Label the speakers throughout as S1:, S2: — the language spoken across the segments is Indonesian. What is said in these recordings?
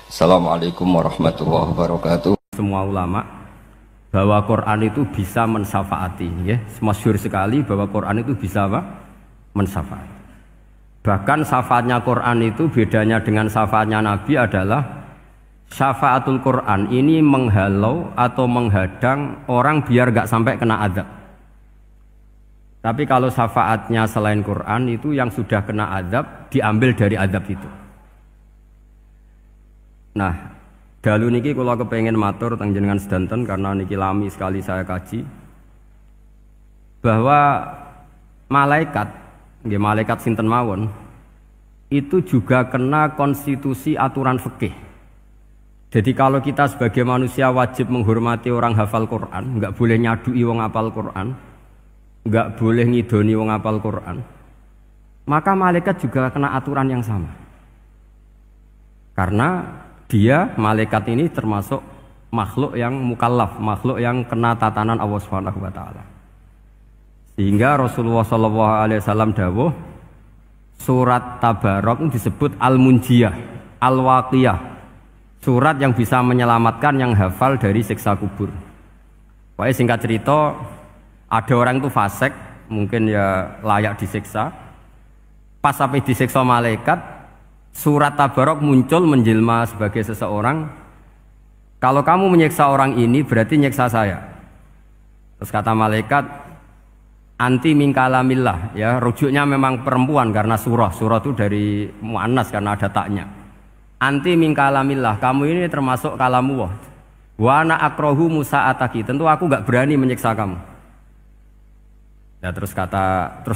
S1: Assalamualaikum warahmatullahi wabarakatuh.
S2: Semua ulama bahwa Quran itu bisa mensyafaati, ya, masyhur sekali bahwa Quran itu bisa apa? Mensyafaati. Bahkan syafaatnya Quran itu bedanya dengan syafaatnya Nabi adalah syafaatul Quran ini menghalau atau menghadang orang biar gak sampai kena azab. Tapi kalau syafaatnya selain Quran itu yang sudah kena azab diambil dari azab itu. Nah, dalu niki kula kepengin matur teng jenengan sedanten karena niki lami sekali saya kaji bahwa malaikat, nggih malaikat sinten mawon itu juga kena konstitusi aturan fikih. Jadi kalau kita sebagai manusia wajib menghormati orang hafal Quran, nggak boleh nyadui wong hafal Quran, nggak boleh ngidoni wong hafal Quran, maka malaikat juga kena aturan yang sama. Karena dia, malaikat ini termasuk makhluk yang mukallaf, makhluk yang kena tatanan Allah Subhanahu wa taala. Sehingga Rasulullah SAW dawuh surat Tabarok disebut Al-Munjiyah, Al-Waqiyah, surat yang bisa menyelamatkan yang hafal dari siksa kubur. Pokoknya singkat cerita, ada orang itu fasik, mungkin ya layak disiksa. Pas sampai disiksa malaikat, surat Tabarok muncul menjelma sebagai seseorang. Kalau kamu menyiksa orang ini berarti nyiksa saya. Terus kata malaikat, anti min kalamillah, ya, rujuknya memang perempuan karena surah itu dari muannas karena ada taknya. Anti min kalamillah, kamu ini termasuk kalamullah. Wa ana akrahu musa'ataki, tentu aku gak berani menyiksa kamu. Ya, terus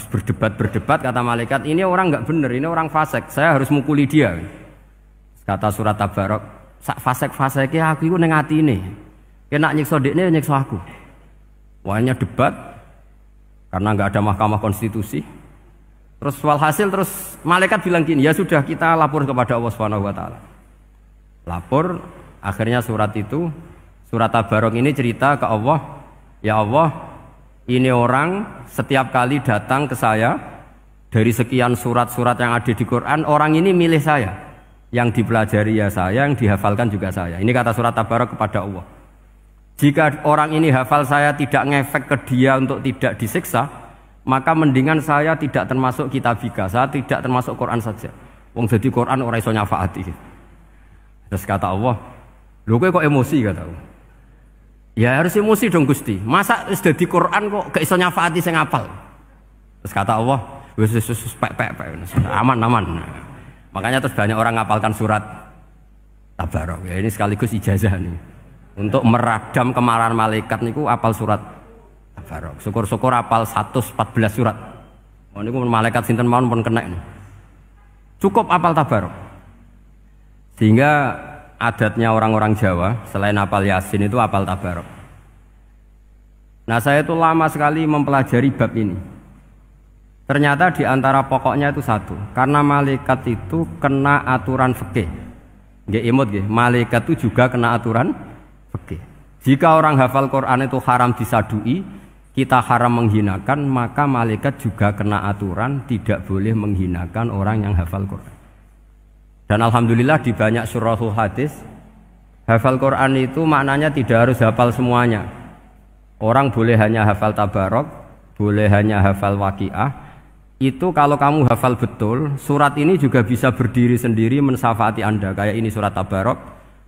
S2: berdebat kata malaikat, ini orang nggak bener, ini orang fasik, saya harus mukuli dia. Kata surat Tabarok, sak fasik-fasiknya aku itu neng hati ini, kena nyiksa dekne nyiksa aku. Wahnya debat karena nggak ada mahkamah konstitusi. Terus walhasil terus malaikat bilang gini, ya sudah kita lapor kepada Allah Subhanahu wa taala. Lapor, akhirnya surat Tabarok ini cerita ke Allah, ya Allah, ini orang setiap kali datang ke saya dari sekian surat-surat yang ada di Quran, orang ini milih saya, yang dipelajari ya saya, yang dihafalkan juga saya. Ini kata surat Tabarok kepada Allah. Jika orang ini hafal saya tidak ngefek ke dia untuk tidak disiksa, maka mendingan saya tidak termasuk kitabika, saya tidak termasuk Quran saja. Wong jadi Quran orang iso nyafaati. Terus kata Allah, lho kowe kok emosi, kata Allah. Ya harus emosi dong Gusti. Masa sudah di Quran kok gak iso nyafaati sing ngapal. Terus kata Allah, wis pek aman. Makanya terus banyak orang ngapalkan surat Tabarok. Ya ini sekaligus ijazah nih. Untuk meradam kemarahan malaikat niku apal surat Tabarok. Syukur-syukur apal 114 surat. Oh niku malaikat sinten mawon pun kena. Cukup apal Tabarok. Sehingga adatnya orang-orang Jawa selain hafal Yasin itu hafal Tabarok. Nah, saya itu lama sekali mempelajari bab ini. Ternyata di antara pokoknya itu satu, karena malaikat itu kena aturan fikih. Nggih imut nggih, malaikat itu juga kena aturan fikih. Jika orang hafal Quran itu haram disadui, kita haram menghinakan, maka malaikat juga kena aturan tidak boleh menghinakan orang yang hafal Quran. Dan alhamdulillah di banyak syurahul hadis hafal Quran itu maknanya tidak harus hafal semuanya. Orang boleh hanya hafal Tabarok, boleh hanya hafal Waqiah. Itu kalau kamu hafal betul, surat ini juga bisa berdiri sendiri mensyafaati Anda. Kayak ini surat Tabarok,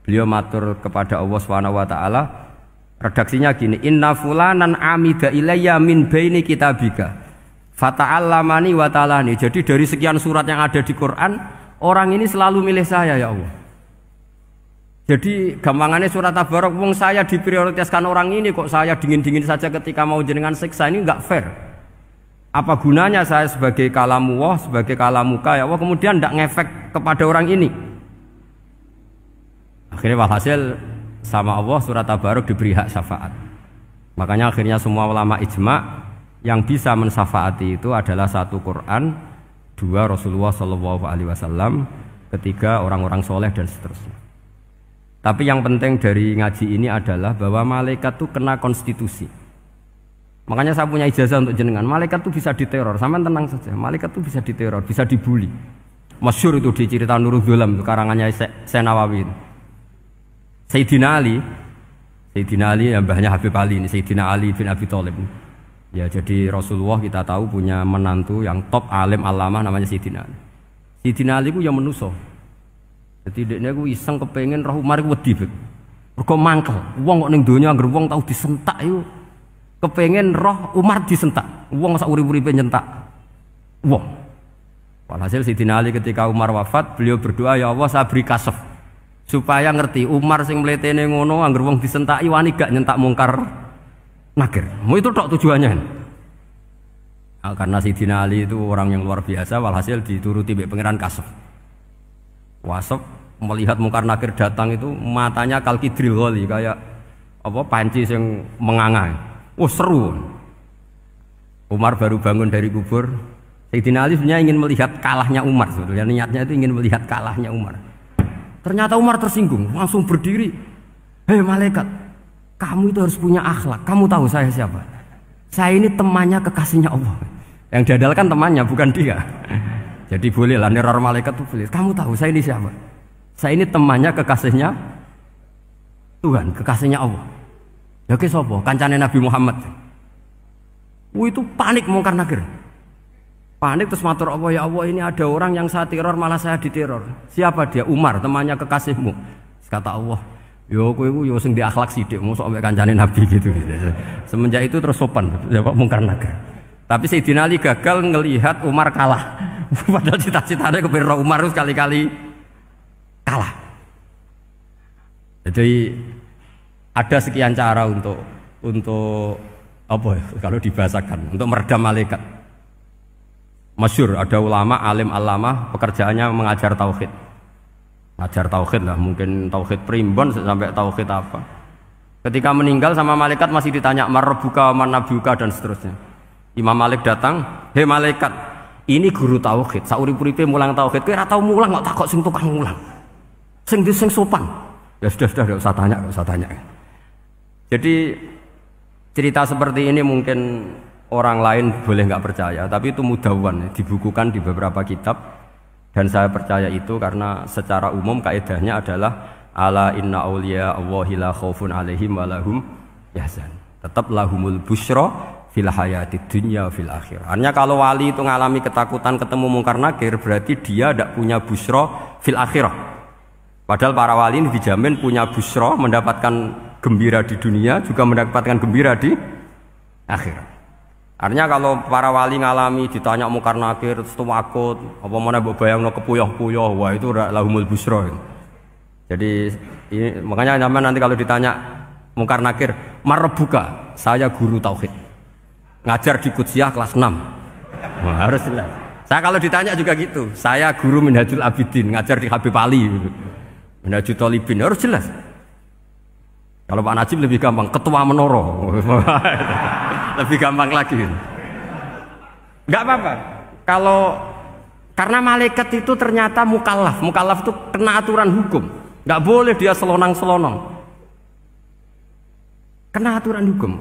S2: beliau matur kepada Allah Subhanahu wa taala. Redaksinya gini, inna fulanan amida ilayya min baini kitabika fata'allamani wa ta'alani. Jadi dari sekian surat yang ada di Quran, orang ini selalu milih saya, ya Allah. Jadi gampangannya surat Tabarok, wong saya diprioritaskan orang ini, kok saya dingin-dingin saja ketika mau jenengan siksa, ini enggak fair. Apa gunanya saya sebagai kalamullah, sebagai kalamuka, ya Allah, kemudian enggak ngefek kepada orang ini. Akhirnya walhasil sama Allah surat Tabarok diberi hak syafaat. Makanya akhirnya semua ulama ijma yang bisa mensyafaati itu adalah satu Quran, dua Rasulullah SAW, ketiga orang-orang soleh dan seterusnya. Tapi yang penting dari ngaji ini adalah bahwa malaikat itu kena konstitusi. Makanya saya punya ijazah untuk jenengan. Malaikat itu bisa diteror, sampean tenang saja. Malaikat itu bisa diteror, bisa dibully. Masyhur itu di cerita Nurul Dzolam, karangannya Syekh Nawawi. Sayyidina Ali yang mbahnya Habib Ali ini, Sayyidina Ali bin Abi Thalib. Ya jadi Rasulullah kita tahu punya menantu yang top alim alamah namanya Sayyidina Ali. Sayyidina Ali ku yang menuso. Jadi dekne ku iseng kepengen roh Umar ku wedi. Mergo mangkel. Wong kok ning donya anggere wong tau disentak iku kepengen roh Umar disentak. Wong sak urip-uripe nyentak wong. Walhasil Sayyidina Ali ketika Umar wafat, beliau berdoa, ya Allah saya beri kasef supaya ngerti Umar sing mletene ngono anggere wong disentaki wani gak nyentak mungkar nakir. Mau itu tok tujuannya. Nah, karena Sayyidina Ali itu orang yang luar biasa, walhasil dituruti mbek pangeran kasef. Wasef melihat mungkar nakir datang itu matanya kalkidril ghali kayak apa panci yang menganga. Oh seru. Umar baru bangun dari kubur. Sayyidina Ali sebenarnya ingin melihat kalahnya Umar sebetulnya, niatnya itu ingin melihat kalahnya Umar. Ternyata Umar tersinggung, langsung berdiri. Hei malaikat, kamu itu harus punya akhlak. Kamu tahu saya siapa? Saya ini temannya kekasihnya Allah. Yang diandalkan temannya bukan dia. Jadi bolehlah neror malaikat itu boleh. Kamu tahu saya ini siapa? Saya ini temannya kekasihnya Tuhan, kekasihnya Allah. Ya ke sapa? Kancane Nabi Muhammad. Itu panik mungkar nakir. Panik terus matur Allah, ya Allah ini ada orang yang saya teror malah saya diteror. Siapa dia? Umar, temannya kekasihmu. Kata Allah, yo kowe iku yo sing di akhlak sithik mosok ambek kancane Nabi gitu. Semenjak itu terus sopan jawab mungkar nakir. Tapi Sayyidina Ali gagal ngelihat Umar kalah. Padahal cita-citanya kepengin Umar sekali-kali kalah. Jadi ada sekian cara untuk apa ya, kalau dibahasakan untuk meredam malaikat. Masyhur ada ulama alim alamah pekerjaannya mengajar tauhid. Ngajar tauhid lah, mungkin tauhid primbon sampai tauhid apa. Ketika meninggal sama malaikat masih ditanya marbuka manabiuka dan seterusnya. Imam Malik datang, "Hei malaikat, ini guru tauhid, saurip-uripe mulang tauhid. Kowe ora tau mulang kok takok sing tukang mulang. Sing sopan." Ya sudah enggak usah tanya. Jadi cerita seperti ini mungkin orang lain boleh nggak percaya, tapi itu mudawwan, dibukukan di beberapa kitab, dan saya percaya itu karena secara umum kaidahnya adalah ala inna auliya Allahi la khaufun alaihim wa lahum yahzan. Tetap lahumul busyra fil hayatid dunya fil akhirah. Artinya kalau wali itu ngalami ketakutan ketemu mungkar nakir, berarti dia tidak punya busyra fil akhirah. Padahal para wali ini dijamin punya busyra, mendapatkan gembira di dunia, juga mendapatkan gembira di akhirat. Artinya kalau para wali ngalami ditanya mungkar nakir terus takut, apa mana mbok bayangno kepuyah-puyah, wah itu lahumul busyra. Jadi ini, makanya zaman nanti kalau ditanya mungkar nakir, marbuka, saya guru tauhid. Ngajar di Qudsiyah kelas 6. Wah, harus jelas. Saya kalau ditanya juga gitu, saya guru Minhajul Abidin, ngajar di Habib Ali. Minhajul Thalibin, harus jelas. Kalau Pak Najib lebih gampang, ketua menoro. Lebih gampang lagi. Enggak apa-apa. Kalau karena malaikat itu ternyata mukallaf. Mukallaf itu kena aturan hukum. Enggak boleh dia selonang-selonong. Kena aturan hukum.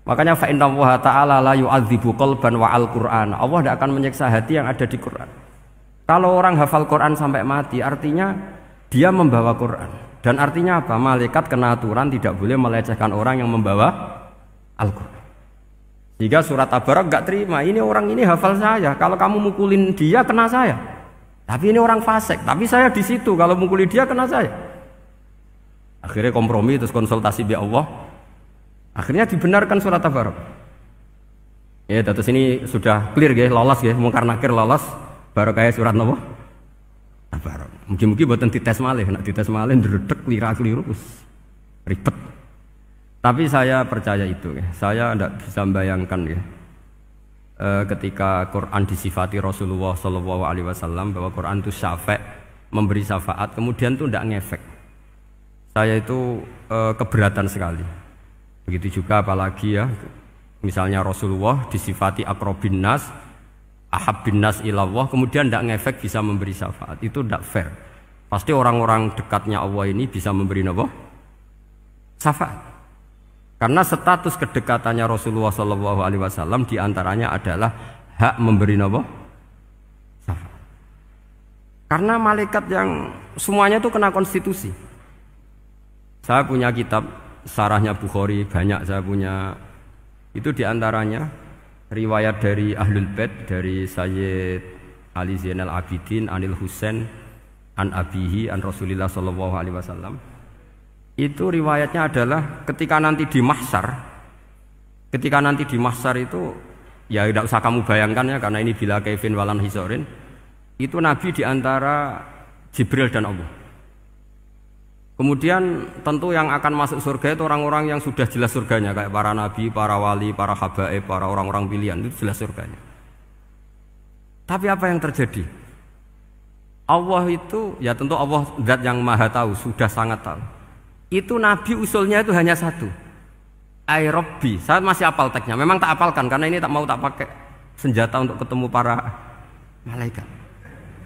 S2: Makanya fa innallaha ta'ala la yu'adzibu qalban wa al-Qur'an. Allah tidak akan menyiksa hati yang ada di Quran. Kalau orang hafal Quran sampai mati, artinya dia membawa Quran. Dan artinya apa? Malaikat kena aturan tidak boleh melecehkan orang yang membawa Al-Quran. Jika surat Tabarak nggak terima, ini orang ini hafal saya. Kalau kamu mukulin dia kena saya. Tapi ini orang fasik. Tapi saya di situ. Kalau mukuli dia kena saya. Akhirnya kompromi terus konsultasi bi Allah. Akhirnya dibenarkan surat Tabarak. Ya, terus ini sudah clear ya, lolos ya, mungkar nakir lolos. Baru kayak surat Nabi Tabarak. Mungkin-mungkin buatan dites malih, nak dites malih ndredeg keliru ribet. Tapi saya percaya itu ya. Saya tidak bisa membayangkan ya. Ketika Quran disifati Rasulullah SAW bahwa Quran itu syafa', memberi syafaat, kemudian itu tidak ngefek. Saya itu keberatan sekali. Begitu juga apalagi ya, misalnya Rasulullah disifati aqrabin nas, ahabbin nas ilallah, kemudian tidak ngefek bisa memberi syafaat. Itu tidak fair. Pasti orang-orang dekatnya Allah ini bisa memberi apa? Syafaat. Karena status kedekatannya Rasulullah SAW diantaranya adalah hak memberi apa? Syafaat. Karena malaikat yang semuanya itu kena konstitusi. Saya punya kitab Syarahnya Bukhari banyak saya punya. Itu diantaranya riwayat dari Ahlul Bait dari Sayyid Ali Zainal Abidin Anil Husain an abihi an Rasulillah sallallahu alaihi wasallam. Itu riwayatnya adalah ketika nanti di mahsyar itu ya tidak usah kamu bayangkan ya karena ini bila kaifin walan hisorin. Itu Nabi diantara Jibril dan Allah. Kemudian tentu yang akan masuk surga itu orang-orang yang sudah jelas surganya kayak para nabi, para wali, para habaib, para orang-orang pilihan itu jelas surganya. Tapi apa yang terjadi? Allah itu ya tentu Allah zat yang maha tahu, sudah sangat tahu. Itu nabi usulnya itu hanya satu. Ai Rabbi. Saya masih hafal teksnya. Memang tak hafalkan karena ini tak mau tak pakai senjata untuk ketemu para malaikat.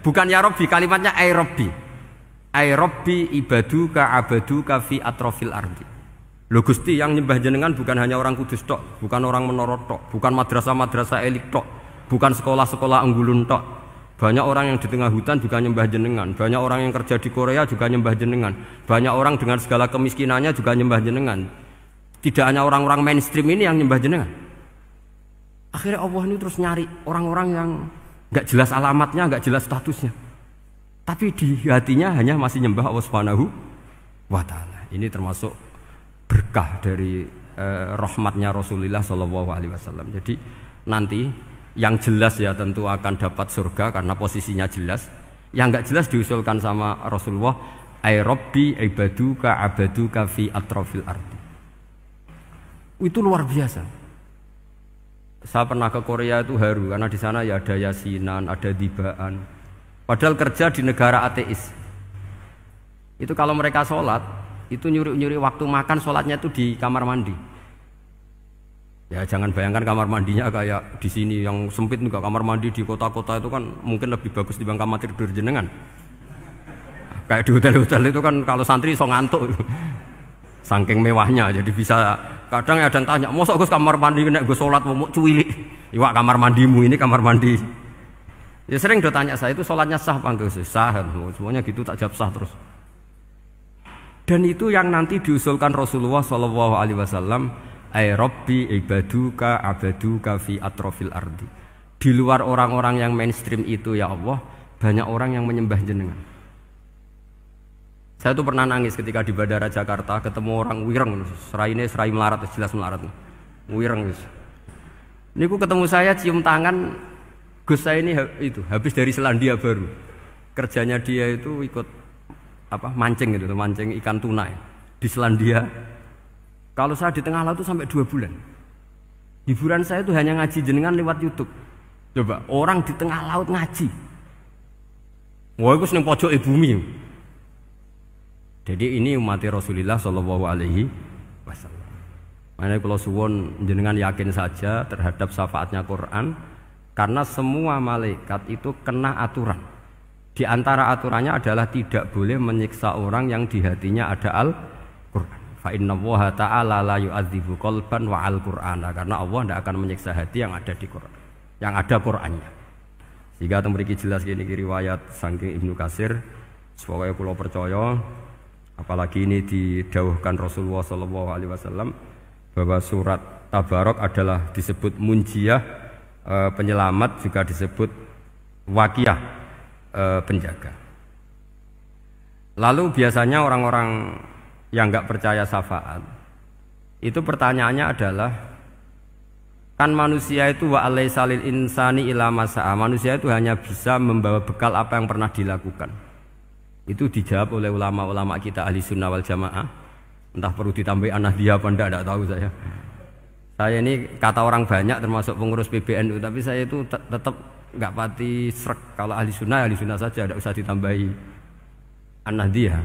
S2: Bukan ya Rabbi, kalimatnya ai Rabbi. Ai Rabbi ibaduka abaduka fi atrofil ardi. Lho Gusti yang nyembah jenengan bukan hanya orang Kudus tok, bukan orang Menara tok, bukan madrasah-madrasah elit tok, bukan sekolah-sekolah Anggulun tok. Banyak orang yang di tengah hutan juga nyembah jenengan, banyak orang yang kerja di Korea juga nyembah jenengan, banyak orang dengan segala kemiskinannya juga nyembah jenengan. Tidak hanya orang-orang mainstream ini yang nyembah jenengan. Akhirnya Allah ini terus nyari orang-orang yang enggak jelas alamatnya, enggak jelas statusnya. Tapi di hatinya hanya masih nyembah Allah Subhanahu wa taala. Ini termasuk berkah dari rahmatnya Rasulullah sallallahu alaihi wasallam. Jadi nanti yang jelas ya tentu akan dapat surga karena posisinya jelas. Yang enggak jelas diusulkan sama Rasulullah, ai Rabbi ibaduka abaduka fi atrofil ardi. Itu luar biasa. Saya pernah ke Korea itu haru karena di sana ya ada yasinan, ada dibaan. Padahal kerja di negara ateis. Itu kalau mereka sholat, itu nyuri-nyuri waktu makan sholatnya itu di kamar mandi. Ya jangan bayangkan kamar mandinya kayak di sini yang sempit juga. Kamar mandi di kota-kota itu kan mungkin lebih bagus dibanding kamar tidur jenengan. Kayak di hotel-hotel itu kan kalau santri so ngantuk. Saking mewahnya, jadi bisa kadang ada yang tanya, mosok Gus kamar mandi nek gue sholat mau cuwilik. Iwak kamar mandimu ini kamar mandi. Ya sering do tanya saya itu sholatnya sah apa enggak? Sah, semuanya gitu tak jawab sah terus. Dan itu yang nanti diusulkan Rasulullah Shallallahu Alaihi Wasallam, ai Rabbi ibaduka abaduka fi atrofil ardi. Di luar orang-orang yang mainstream itu ya Allah, banyak orang yang menyembah jenengan. Saya tuh pernah nangis ketika di Bandara Jakarta ketemu orang wireng, serai melarat, jelas melarat, wireng. Ini ku ketemu saya cium tangan. Gus saya ini itu habis dari Selandia Baru. Kerjanya dia itu ikut mancing gitu, mancing ikan tuna ya, di Selandia. Kalau saya di tengah laut itu sampai 2 bulan. Hiburan saya itu hanya ngaji jenengan lewat YouTube. Coba orang di tengah laut ngaji. Wah, itu seneng pojok bumi. Jadi ini umat Rasulullah Shallallahu Alaihi Wasallam. Makanya kalau suwon jenengan yakin saja terhadap syafaatnya Quran. Karena semua malaikat itu kena aturan. Di antara aturannya adalah tidak boleh menyiksa orang yang di hatinya ada Al-Quran. Fa innallaha ta'ala la yu'adzibu qalban wa al-Qur'ana. Karena Allah tidak akan menyiksa hati yang ada di Quran, yang ada Qurannya. Sehingga memiliki jelas gini riwayat saking Ibnu Katsir. Supaya kula percaya, apalagi ini didhawuhkan Rasulullah Shallallahu Alaihi Wasallam bahwa surat Tabarok adalah disebut munjiyah. Penyelamat juga disebut wakiyah, penjaga. Lalu biasanya orang-orang yang enggak percaya syafaat itu pertanyaannya adalah kan manusia itu wa alaisa lil insani ila masa'a, manusia itu hanya bisa membawa bekal apa yang pernah dilakukan. Itu dijawab oleh ulama-ulama kita ahli sunnah wal jamaah. Entah perlu ditambah anahdiah apa enggak tahu saya. Saya ini kata orang banyak termasuk pengurus PBNU, tapi saya itu tetap nggak pati srek. Kalau ahli sunnah saja, tidak usah ditambahi an-nahdiyah.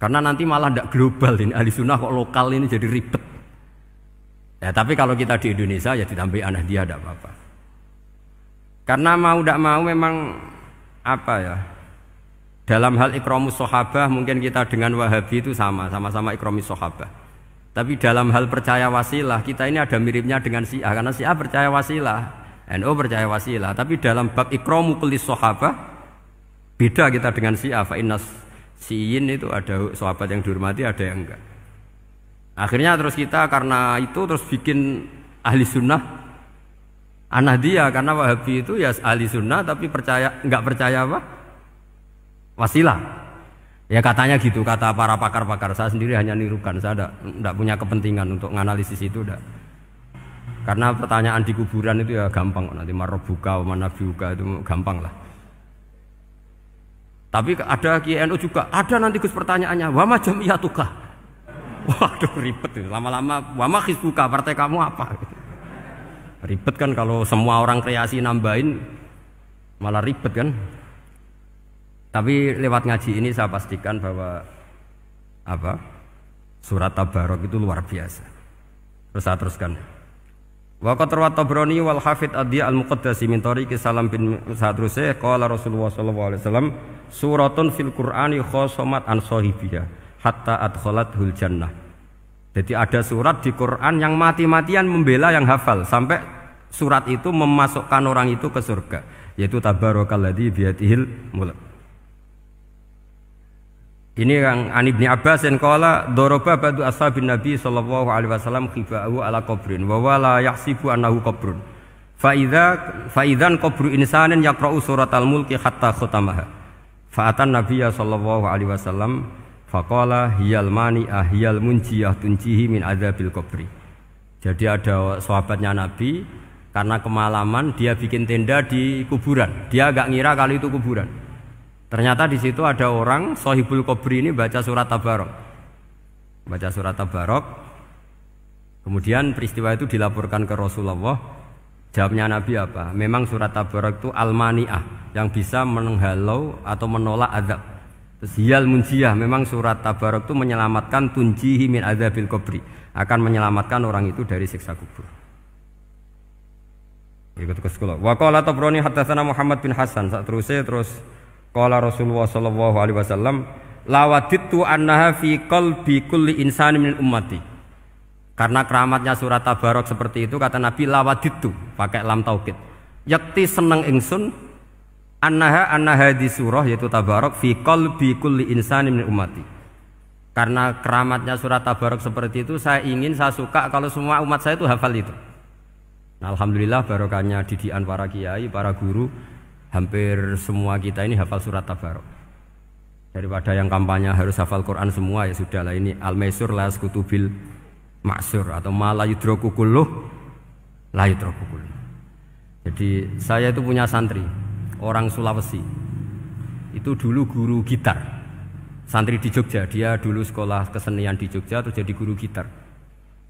S2: Karena nanti malah tidak global ini ahli sunnah kok lokal ini jadi ribet. Ya tapi kalau kita di Indonesia ya ditambahi an-nahdiyah tidak apa-apa. Karena mau tidak mau memang apa ya? Dalam hal ikramus sahabah mungkin kita dengan Wahabi itu sama-sama ikramus sahabah. Tapi dalam hal percaya wasilah kita ini ada miripnya dengan Syiah karena Syiah percaya wasilah, NU percaya wasilah. Tapi dalam bab ikramu kulli sahabah beda kita dengan Syiah. Fa innas Siyin itu ada sahabat yang dihormati, ada yang enggak. Akhirnya terus kita karena itu terus bikin ahli sunnah An-Nahdiyah, karena Wahabi itu ya ahli sunnah tapi enggak percaya apa? Wasilah. Ya katanya gitu, kata para pakar-pakar. Saya sendiri hanya nirukan, saya enggak punya kepentingan untuk menganalisis itu enggak. Karena pertanyaan di kuburan itu ya gampang, nanti marbuka, manabiuka itu gampang lah. Tapi ada KNU juga, ada nanti Gus pertanyaannya, wa ma jamiyatuka. Waduh ribet itu, lama-lama wa ma hizbuka, partai kamu apa? Ribet kan kalau semua orang kreasi nambahin malah ribet kan. Tapi lewat ngaji ini saya pastikan bahwa apa? Surat Tabarok itu luar biasa. Terus saya teruskan. Wa qad rawat Tabrani wal Hafidz Ad-Diya al-Muqaddasi min tariqi Salam bin Sadruse qala Rasulullah sallallahu alaihi wasallam suratun fil Qur'ani khosomat an sahibiha hatta adkhalathul jannah. Jadi ada surat di Quran yang mati-matian membela yang hafal sampai surat itu memasukkan orang itu ke surga, yaitu tabarakalladzi biyadihil mulk. Ini yang An Ibnu Abbas yang qala daraba ba'du ashabin Nabi sallallahu alaihi wasallam khiba'u ala qabrin wa wala yahsibu annahu qabrun. Fa idzan qabru insanin yaqra'u suratal mulki hatta khutamaha. Fa atan Nabiyya sallallahu alaihi wasallam faqala hiyal mani'ah hiyal munjiyah tunjihi min adzabil qabri. Jadi ada sahabatnya Nabi karena kemalaman dia bikin tenda di kuburan. Dia enggak ngira kalau itu kuburan. Ternyata di situ ada orang Sohibul Qabri ini baca surat Tabarok. Baca surat Tabarok. Kemudian peristiwa itu dilaporkan ke Rasulullah. Jawabnya Nabi apa? Memang surat Tabarok itu al-mani'ah, yang bisa menghalau atau menolak azab. Terus hiyal munjiyah, memang surat Tabarok itu menyelamatkan tunjihi min adzabil qabri, akan menyelamatkan orang itu dari siksa kubur. Ikut ke sekolah. Wa qala Tabrani haddatsana Muhammad bin Hasan. Terus qala Rasulullah sallallahu alaihi wasallam lawadittu annaha fi qalbi kulli insani min ummati. Karena keramatnya surat Tabarok seperti itu, kata Nabi lawadittu pakai lam taukid. Yakti seneng ingsun annaha di surah yaitu Tabarok fi qalbi kulli insani min ummati. Karena keramatnya surat Tabarok seperti itu, saya suka kalau semua umat saya itu hafal itu. Nah, alhamdulillah barokahnya didikan para kiai, para guru, hampir semua kita ini hafal surat Tabarok. Daripada yang kampanye harus hafal Quran semua, ya sudahlah, ini al-maisur la yasqutubil ma'sur atau ma la yudraku kulluh la yudraku kulluh. Jadi saya itu punya santri orang Sulawesi. Itu dulu guru gitar. Santri di Jogja, dia dulu sekolah kesenian di Jogja terus jadi guru gitar.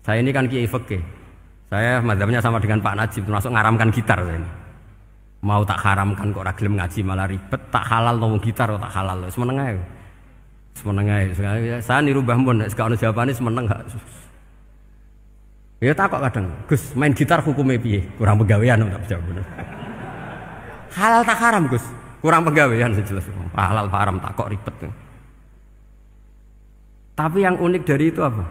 S2: Saya ini kan kiai fikih. Saya mazhabnya sama dengan Pak Najib, termasuk ngaramkan gitar saya ini. Mau tak haramkan kok ora gelem ngaji malah ribet, tak halal ngomong gitar kok tak halal. Semeneng ae. Semeneng ae. Saya niru Mbah Mun, nek ono jawabane semeneng gak. Ya takok kadang, Gus, main gitar hukumnya piye? Kurang pegawean tak jawab. Halal tak haram, Gus? Kurang pegawean sejelas. Halal haram takok ribet. Tapi yang unik dari itu apa?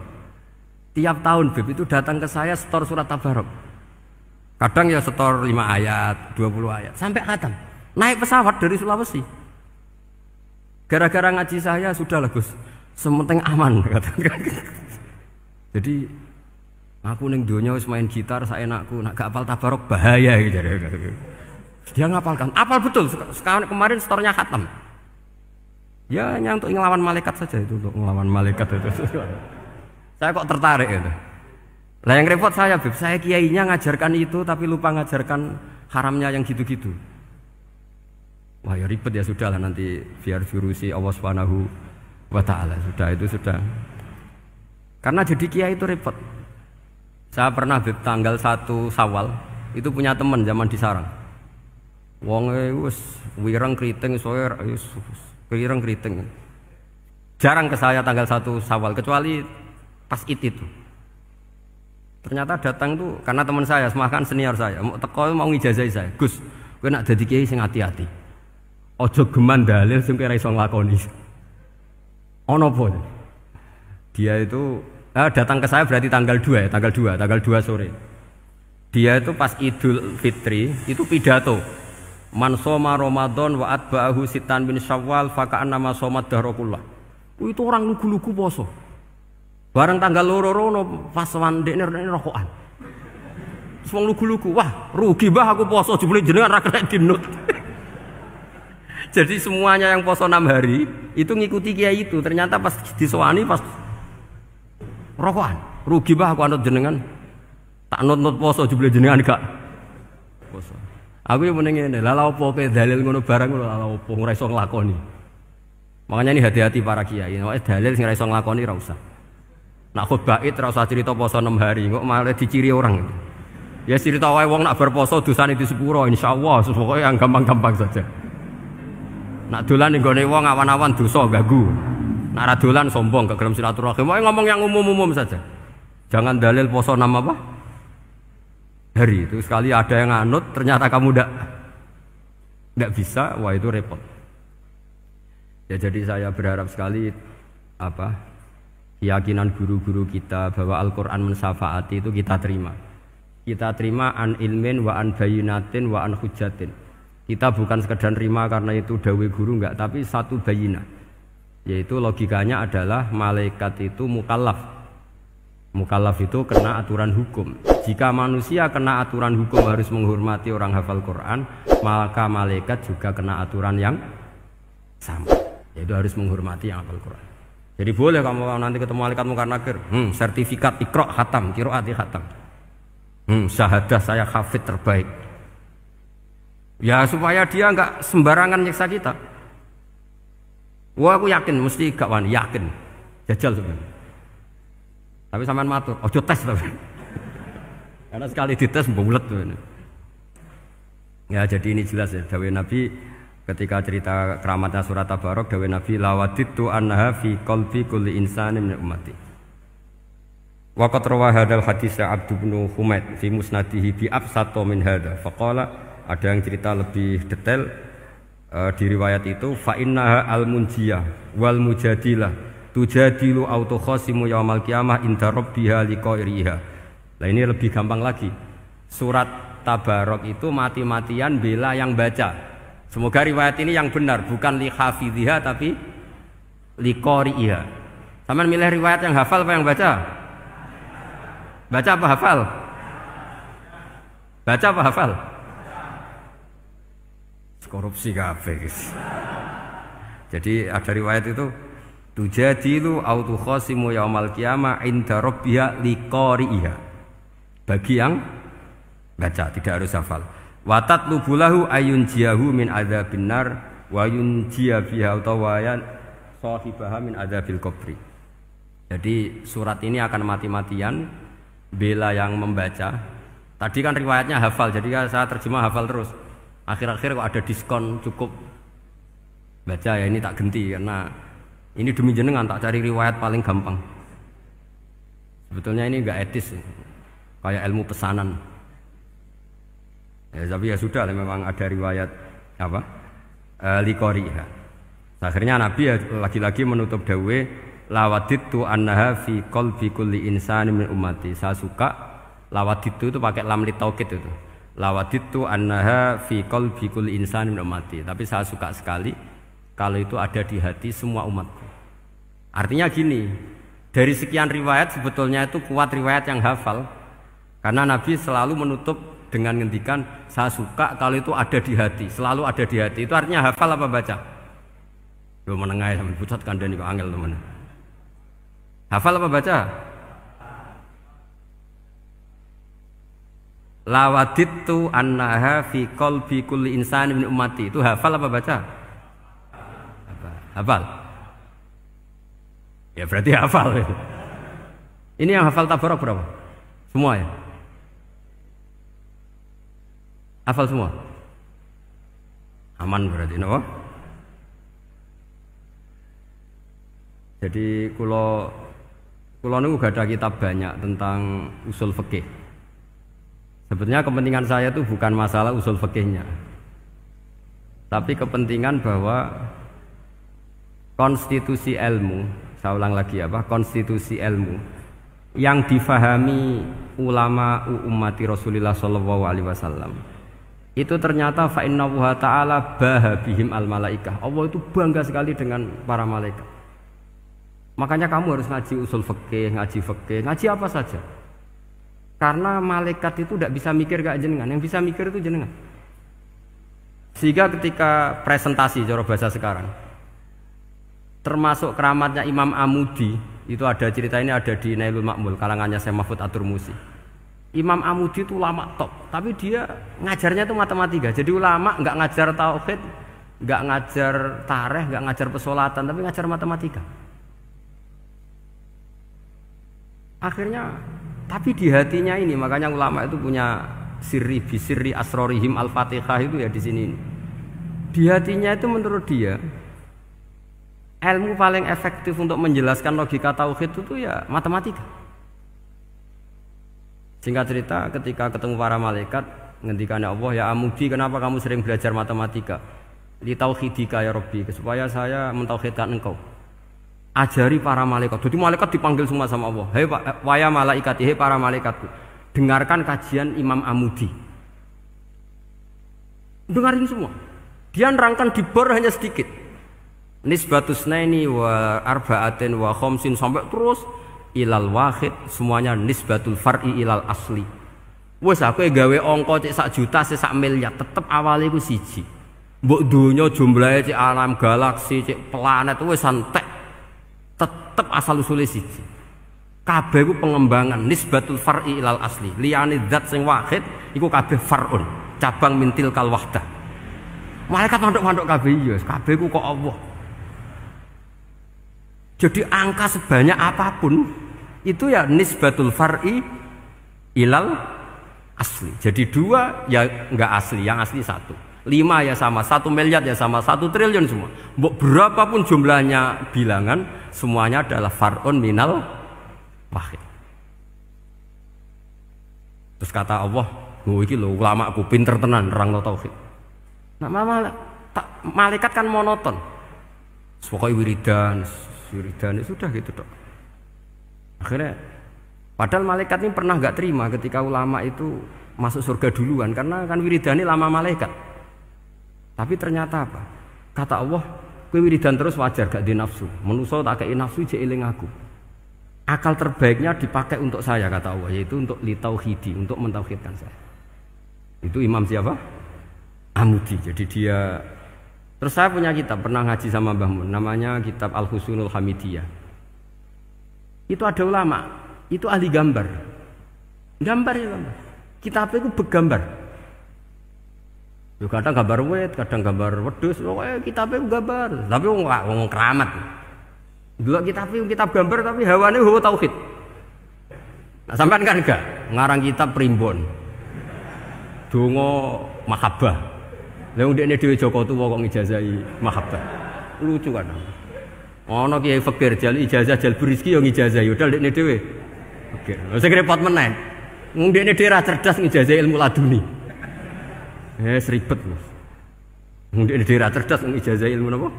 S2: Tiap tahun Beb itu datang ke saya setor surat Tabarok. Kadang ya setor 5 ayat, 20 ayat, sampai khatam. Naik pesawat dari Sulawesi. Gara-gara ngaji saya, sudahlah Gus, sementing aman. Jadi, aku ning donya wis main gitar, saya enakku, nak gak apal Tabarok bahaya. Gitu. Dia ngapalkan, apal betul. Sekarang kemarin setornya khatam. Ya hanya untuk ngelawan malaikat saja itu, untuk ngelawan malaikat itu. Saya kok tertarik gitu. Lah yang repot saya, Beb, saya kiainya ngajarkan itu tapi lupa ngajarkan haramnya yang gitu-gitu. Wah ya ribet ya, sudahlah nanti biar diurusi Allah Subhanahu wa taala. Sudah itu sudah. Karena jadi kiai itu repot. Saya pernah Beb tanggal 1 Syawal itu punya teman zaman di Sarang. Wonge wis wireng kriting soe wis wireng kriting. Jarang ke saya tanggal 1 Syawal kecuali pas itu. Ternyata datang tuh karena teman saya, semakan senior saya, mau ngijazah saya. Gus, kowe nak dadi kiai sing hati-hati. Aja geman dalil sing kira iso nglakoni. Ono apa? Dia itu datang ke saya berarti tanggal 2 ya, tanggal 2 sore. Dia itu pas Idul Fitri itu pidato Man shoma Ramadan wa atba'ahu sitan min Syawal fa ka'annama shoma dahra kullah. Itu orang lugu-lugu poso. Bareng tanggal loro-loro pas wandekne rokokan. Wong lugu-lugu, wah rugi bah aku poso jebule jenengan ra kena dinut. Jadi semuanya yang poso 6 hari itu ngikuti kiai itu. Ternyata pas disowani pas rokokan, rugi bah aku anut jenengan. Tak nut-nut poso jebule jenengan gak poso. Aku yang mending ngene, lha opo kowe dalil ngono barang ngono lha opo ora iso nglakoni. Makanya ini hati-hati para kiai, nek dalil sing ora iso nglakoni ora usah. Nak khutbah Id ora usah cerita poso 6 hari, kok malah diciri orang. Ya cerita wae wong nak berposo dosane di sepuro insyaallah, pokoke yang gampang-gampang saja. Nak dolan ning gone wong awan-awan dosa ganggu. Nak ra dolan sombong gak gelem silaturahim. Wae ngomong yang umum-umum saja. Jangan dalil poso 6 apa? Hari itu sekali ada yang nganut ternyata kamu tidak bisa, wah itu repot. Ya jadi saya berharap sekali keyakinan guru-guru kita bahwa Al-Quran mensyafaati itu kita terima. Kita terima an ilmin wa an bayinatin wa an hujatin. Kita bukan sekedar terima karena itu dawai guru enggak, tapi satu bayinah. Yaitu logikanya adalah malaikat itu mukallaf. Mukallaf itu kena aturan hukum. Jika manusia kena aturan hukum harus menghormati orang hafal Quran, maka malaikat juga kena aturan yang sama, yaitu harus menghormati yang hafal Quran. Jadi boleh kamu nanti ketemu malaikat mungkar nakir, sertifikat Iqra khatam, qiraati khatam. Syahadah saya hafid terbaik. Ya supaya dia enggak sembarangan nyiksa kita. Wah aku yakin mesti gak wani, yakin. Jajal sebenarnya. Tapi sampean matur, ojo tes tapi. Karena sekali dites bulet tuh ini. Ya jadi ini jelas ya, dawuh Nabi ketika cerita keramatnya surat Tabarok, dawuh Nabi lawaditu annaha fi qalbi kulli insanin min ummati. Wa qad rawa hadzal hadits Abd bin Humaid fi musnadihi bi absato min hadza. Faqala ada yang cerita lebih detail di riwayat itu fa innaha al-munjiyah wal mujadilah tujadilu autokhosimu yaumal qiyamah inda rabbiha liqairiha. Nah ini lebih gampang lagi. Surat Tabarok itu mati-matian bela yang baca. Semoga riwayat ini yang benar, bukan li hafidhiha tapi liqairiha. Sama milih riwayat yang hafal apa yang baca? Baca apa hafal? Baca apa hafal? Korupsi kabeh. Jadi ada riwayat itu tujadilu autu khosimu yaumal qiyamah inda rabbiha liqari'iha. Bagi yang baca, tidak harus hafal. Wa tatlubulahu ayun jiyahu min adzabin nar wa yunjiya biha utawayan sahibaha min adzabil qabri. Jadi surat ini akan mati-matian bela yang membaca. Tadi kan riwayatnya hafal, jadi saya terjemah hafal terus. Akhir-akhir kok ada diskon cukup baca ya ini tak ganti karena ini demi jenengan tak cari riwayat paling gampang. Sebetulnya ini enggak etis, kayak ilmu pesanan. Ya, tapi ya sudah, memang ada riwayat apa? Liqariha. Akhirnya Nabi ya lagi-lagi menutup dawe lawaditu annaha fi qalbi kulli insani min ummati. Saya suka lawaditu itu pakai lam li taukid itu. Lawaditu annaha fi qalbi kulli insani min ummati. Tapi saya suka sekali kalau itu ada di hati semua umatku. Artinya gini, dari sekian riwayat sebetulnya itu kuat riwayat yang hafal. Karena Nabi selalu menutup dengan ngendikan saya suka kalau itu ada di hati, selalu ada di hati. Itu artinya hafal apa baca? Yo menengai sampe pucat kandhani kok angel teman. Hafal apa baca? Lawaditu annaha fi qalbi kulli insani min ummati. Itu hafal apa baca? Hafal. Ya berarti hafal. Ini yang hafal Tabarok berapa? Semua ya? Hafal semua? Aman berarti, no? Jadi kalau niku gak ada kitab banyak tentang usul fikih. Sebetulnya kepentingan saya itu bukan masalah usul fikihnya, tapi kepentingan bahwa konstitusi ilmu, saya ulang lagi apa? Konstitusi ilmu yang difahami ulama ummati Rasulullah sallallahu alaihi wasallam itu ternyata fa innahu ta'ala bahabihim al malaikah. Allah itu bangga sekali dengan para malaikat. Makanya kamu harus ngaji usul fikih, ngaji apa saja. Karena malaikat itu tidak bisa mikir kayak jenengan, yang bisa mikir itu jenengan. Sehingga ketika presentasi cara bahasa sekarang, termasuk keramatnya Imam Amudi, itu ada cerita ini ada di Nailul Ma'mul kalangannya Syekh Mahfud At-Turmusi. Imam Amudi itu ulama top, tapi dia ngajarnya itu matematika. Jadi ulama nggak ngajar tauhid, nggak ngajar tarikh, nggak ngajar pesolatan, tapi ngajar matematika. Akhirnya, tapi di hatinya ini, makanya ulama itu punya bisirri asrorihim al-fatihah itu ya di sini. Di hatinya itu menurut dia, ilmu paling efektif untuk menjelaskan logika tauhid itu ya matematika. Singkat cerita, ketika ketemu para malaikat, ngendikannya Allah, ya Amudi, kenapa kamu sering belajar matematika? Li tauhidika ya Rabbi, supaya saya mentauhidkan engkau. Ajari para malaikat. Jadi malaikat dipanggil semua sama Allah. Hei waya malaikat, hei para malaikatku, dengarkan kajian Imam Amudi. Dengarin semua. Dia nerangkan di bor hanya sedikit. Nisbatus naini wa arba'atin wa khamsin sampai terus ilal wahid, semuanya nisbatul far'i ilal asli. Wes aku gawe angka cek 1 juta cek 1 miliar, tetep awalnya iku siji. Mbok donya jumlahe cek alam galaksi cek planet wes santek, tetep asal usule siji. Kabeh iku pengembangan nisbatul far'i ilal asli. Liyane zat sing wahid iku kabeh far'un, cabang mintil kal wahdah. Malaikat manduk-manduk kabeh ya, kabeh iku kok Allah. Jadi angka sebanyak apapun itu ya nisbatul far'i ilal asli. Jadi 2 ya enggak asli, yang asli 1. 5 ya sama, 1 miliar ya sama, 1 triliun semua. Berapapun jumlahnya bilangan, semuanya adalah far'un minal wahid. Terus kata Allah, "Oh iki lho ulama aku pinter tenan nerangno tauhid." Nah, malaikat kan monoton. Pokoknya wiridan sudah gitu dok. Akhirnya padahal malaikat ini pernah nggak terima ketika ulama itu masuk surga duluan, karena kan wiridani lama malaikat. Tapi ternyata apa? Kata Allah, kowe wiridan terus wajar gak di nafsu. Manusa tak kei nafsu jek eling aku. Akal terbaiknya dipakai untuk saya, kata Allah, yaitu untuk litauhidi, untuk mentauhidkan saya. Itu imam siapa? Amudi. Jadi dia. Terus saya punya kitab, pernah ngaji sama Mbah Mun, namanya kitab Al-Husunul Hamidiyah. Itu ada ulama, itu ahli gambar. Gambar ya gambar. Kitabnya itu bergambar. Yo kadang gambar wet, kadang gambar wedhus, pokoknya kitabnya gambar. Tapi wong keramat. Dulu kitab gambar tapi hawane hawa tauhid. Nah, sampean kan enggak ngarang kitab primbon. Donga mahabbah. Lah ndekne dhewe Joko tuwa kok ngijazahi mahabbah. Lucu kan. Ana kiai fakir jal ijazah jal rezeki yo ngijazahi padahal ndekne dhewe. Oke, sing repot meneh. Wong ndekne dhewe ra cerdas ngijazahi ilmu laduni. Ribet. Wong ndekne dhewe ra cerdas ngijazahi ilmu napa?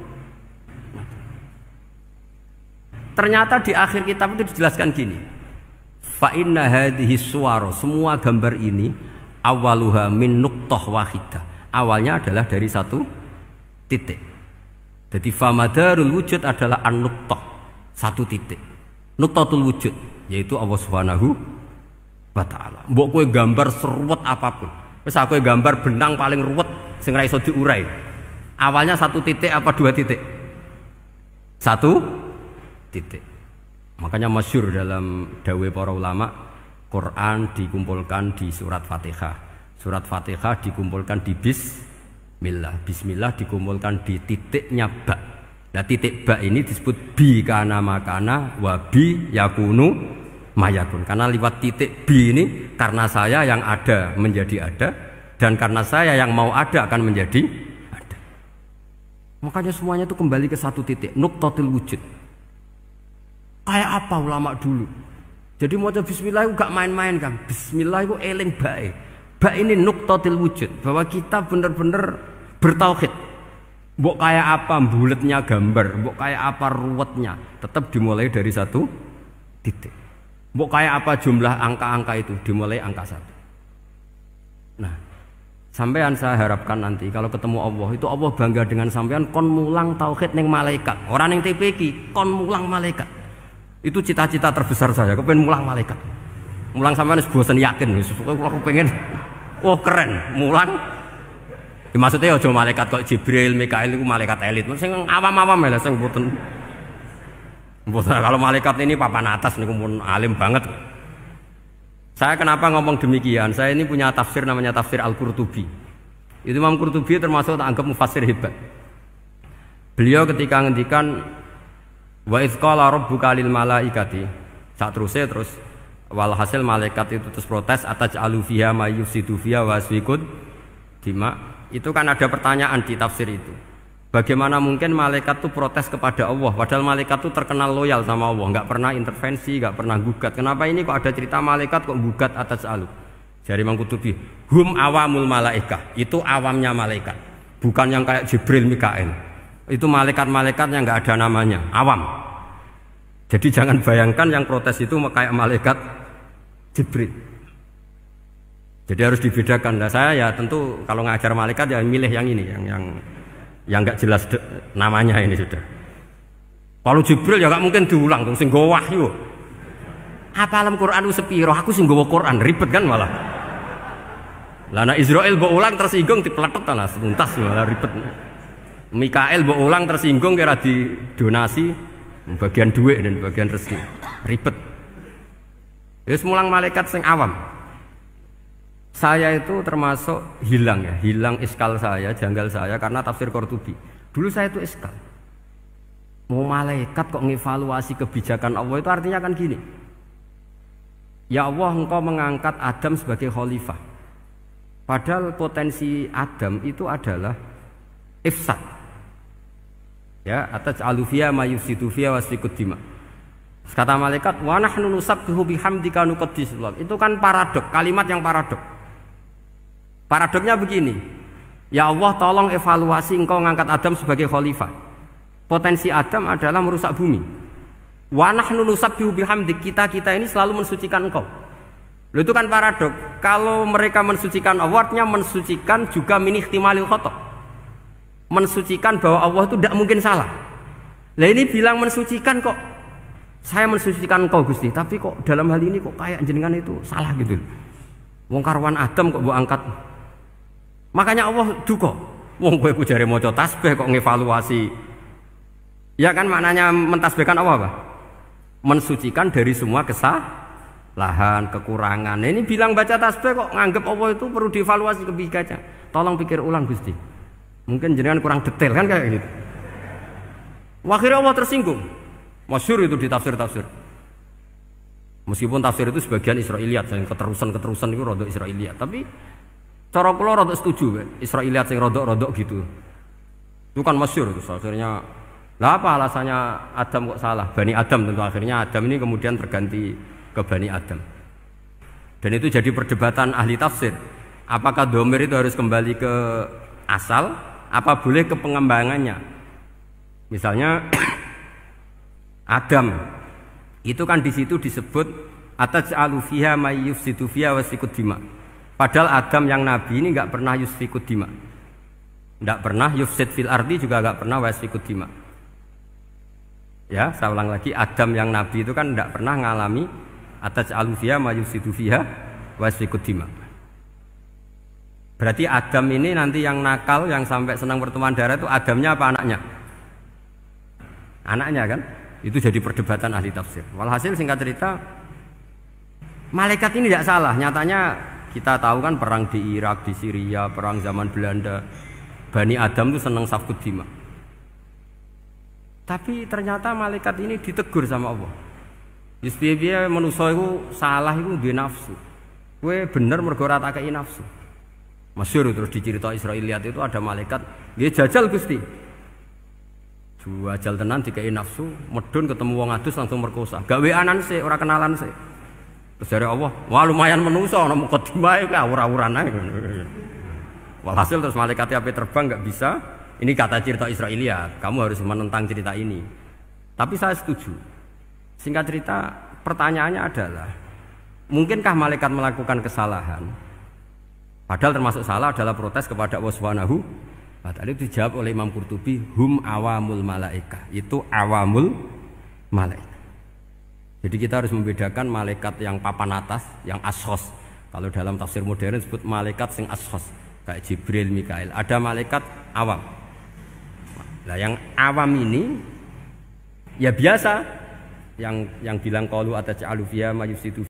S2: Ternyata di akhir kitab itu dijelaskan gini. Fa inna hadhihi suwara, semua gambar ini awaluha min nuqtah wahidah. Awalnya adalah dari 1 titik. Jadi famadarul wujud adalah an-nuqtah, 1 titik. Nuqtatul wujud yaitu Allah Subhanahu wa taala. Mbok kowe gambar seruwet apapun. Wis aku gambar benang paling ruwet sing ra iso diurai. Awalnya 1 titik apa 2 titik? 1 titik. Makanya masyhur dalam dawuh para ulama, Quran dikumpulkan di surat Fatihah. Surat Fatihah dikumpulkan di bismillah. Bismillah dikumpulkan di titiknya ba. Nah titik ba ini disebut bi kana makana wa bi yakunu mayakun. Karena lewat titik bi ini karena saya yang ada menjadi ada, dan karena saya yang mau ada akan menjadi ada. Makanya semuanya itu kembali ke 1 titik, nuqtatul wujud. Kayak apa ulama dulu? Jadi mau bismillah itu gak main-main kan. Bismillah itu eling bae. Ba ini nuqtatil wujud, bahwa kita benar-benar bertauhid. Mbok kayak apa buletnya gambar, mbok kayak apa ruwetnya, tetap dimulai dari 1 titik. Mbok kayak apa jumlah angka-angka itu, dimulai angka 1. Nah, Sampean saya harapkan nanti kalau ketemu Allah itu Allah bangga dengan sampean kon mulang tauhid ning malaikat. Orang ning TPQ kon mulang malaikat. Itu cita-cita terbesar saya, kepengen mulang malaikat. Mulang sampean wis bosen yakin wis aku pengen oh keren mulang. Ya, maksudnya aja malaikat kok Jibril, Mikail itu malaikat elit. Sing awam-awam ya sing mboten. Mboten kalau malaikat ini papan atas niku pun alim banget. Saya kenapa ngomong demikian? Saya ini punya tafsir namanya tafsir Al-Qurtubi. Itu Imam Qurtubi termasuk tak anggap mufassir hebat. Beliau ketika ngendikan wa idz qala rabbuka lil malaikati, saat terus walhasil malaikat itu terus protes ataj'alu fiha may yufsidu fiha wa yasfikud dima. Itu kan ada pertanyaan di tafsir itu. Bagaimana mungkin malaikat itu protes kepada Allah padahal malaikat itu terkenal loyal sama Allah, nggak pernah intervensi, nggak pernah gugat. Kenapa ini kok ada cerita malaikat kok gugat atas alu? Jadi Imam Qurtubi, hum awamul malaikah, itu awamnya malaikat, bukan yang kayak Jibril, Mikail. Itu malaikat-malaikat yang nggak ada namanya, awam. Jadi jangan bayangkan yang protes itu kayak malaikat Jibril. Jadi harus dibedakan. Nah, saya ya tentu kalau ngajar malaikat ya milih yang ini, yang nggak jelas namanya ini sudah. Kalau Jibril ya nggak mungkin diulang tuh, sing nggawa wahyu. Apa alam Quran itu sepiro? Aku sing nggawa Quran ribet kan malah. Lah nek Israil mbok ulang tersinggung dipletet lah tuntas malah ribet. Mikael mbok ulang tersinggung kira di donasi bagian duit dan bagian rezeki. Ribet. Wis mulang malaikat sing awam. Saya itu termasuk hilang iskal saya, janggal saya karena tafsir Qurtubi. Dulu saya itu iskal. Mau malaikat kok ngevaluasi kebijakan Allah itu artinya kan gini. Ya Allah, engkau mengangkat Adam sebagai khalifah. Padahal potensi Adam itu adalah ifsad. Ya, ataj'alu fiha may yufsidu fiha wa yasfikud dima. Kata malaikat, wa nahnu nusabbihu bihamdika nuqaddis. Itu kan paradok, kalimat yang paradok. Paradoknya begini, ya Allah tolong evaluasi engkau ngangkat Adam sebagai khalifah. Potensi Adam adalah merusak bumi. Wa nahnu nusabbihu bihamdik, kita ini selalu mensucikan engkau. Loh, itu kan paradok. Kalau mereka mensucikan Allah, artinya mensucikan juga min ihtimalil khata'. Mensucikan bahwa Allah itu tidak mungkin salah. Lah ini bilang mensucikan kok. Saya mensucikan engkau Gusti, tapi kok dalam hal ini kok kayak jenengan itu salah gitu. Wong karwan Adam kok mbok angkat. Makanya Allah duka. Wong kowe ku jare maca tasbih kok ngevaluasi. Ya kan maknanya mentasbihkan Allah apa? Mensucikan dari semua kesalahan, kekurangan. Nah, ini bilang baca tasbih kok nganggep Allah itu perlu dievaluasi kebijakannya. Tolong pikir ulang Gusti. Mungkin jenengan kurang detail kan kayak gitu. Akhirnya Allah tersinggung. Masyhur itu di tafsir-tafsir. Meskipun tafsir itu sebagian Israiliyat, yang keterusan itu rodok Israiliyat, tapi cara kula rodok setuju, Israiliyat sing rodok-rodok gitu. Itu kan masyhur itu akhirnya. Lah apa alasannya Adam kok salah? Bani Adam tentu akhirnya Adam ini kemudian terganti ke Bani Adam. Dan itu jadi perdebatan ahli tafsir. Apakah domir itu harus kembali ke asal? Apa boleh ke pengembangannya? Misalnya Adam itu kan di situ disebut ataj'alu fiha may yufsidu fiha wa yasfikud dima. Padahal Adam yang nabi ini enggak pernah yusfikud dima. Enggak pernah yufsid fil ardi, juga enggak pernah wa yasfikud dima. Ya, saya ulang lagi, Adam yang nabi itu kan enggak pernah ngalami ataj'alu fiha may yufsidu fiha wa yasfikud dima. Berarti Adam ini nanti yang nakal, yang sampai senang pertemuan darah itu Adamnya apa anaknya? Anaknya kan? Itu jadi perdebatan ahli tafsir. Walhasil singkat cerita, malaikat ini tidak salah. Nyatanya kita tahu kan perang di Irak, di Syria, perang zaman Belanda, Bani Adam itu senang safkud dima. Tapi ternyata malaikat ini ditegur sama Allah. Yusbiya manusia itu salah itu dia nafsu. Kue bener mergo ora takei nafsu. Masyhur terus dicerita Israiliyat itu ada malaikat, dia jajal Gusti. Jajal tenan dikei nafsu, medun ketemu wong adus langsung merkosa. Gawe anan sih, ora kenalan sih. Terus dari Allah, wah lumayan menusa ana mukadimah iku awur-awuran ae. Walhasil terus malaikat ape terbang enggak bisa. Ini kata cerita Israiliyat, kamu harus menentang cerita ini. Tapi saya setuju. Singkat cerita, pertanyaannya adalah, mungkinkah malaikat melakukan kesalahan? Padahal termasuk salah adalah protes kepada Allah Subhanahu wa ta'ala. Itu dijawab oleh Imam Qurtubi, hum awamul malaika. Itu awamul malaika. Jadi kita harus membedakan malaikat yang papan atas, yang ashos. Kalau dalam tafsir modern disebut malaikat sing ashos, kayak Jibril, Mikail. Ada malaikat awam. Nah, yang awam ini ya biasa, yang bilang qalu ataj'alu fiha may yufsidu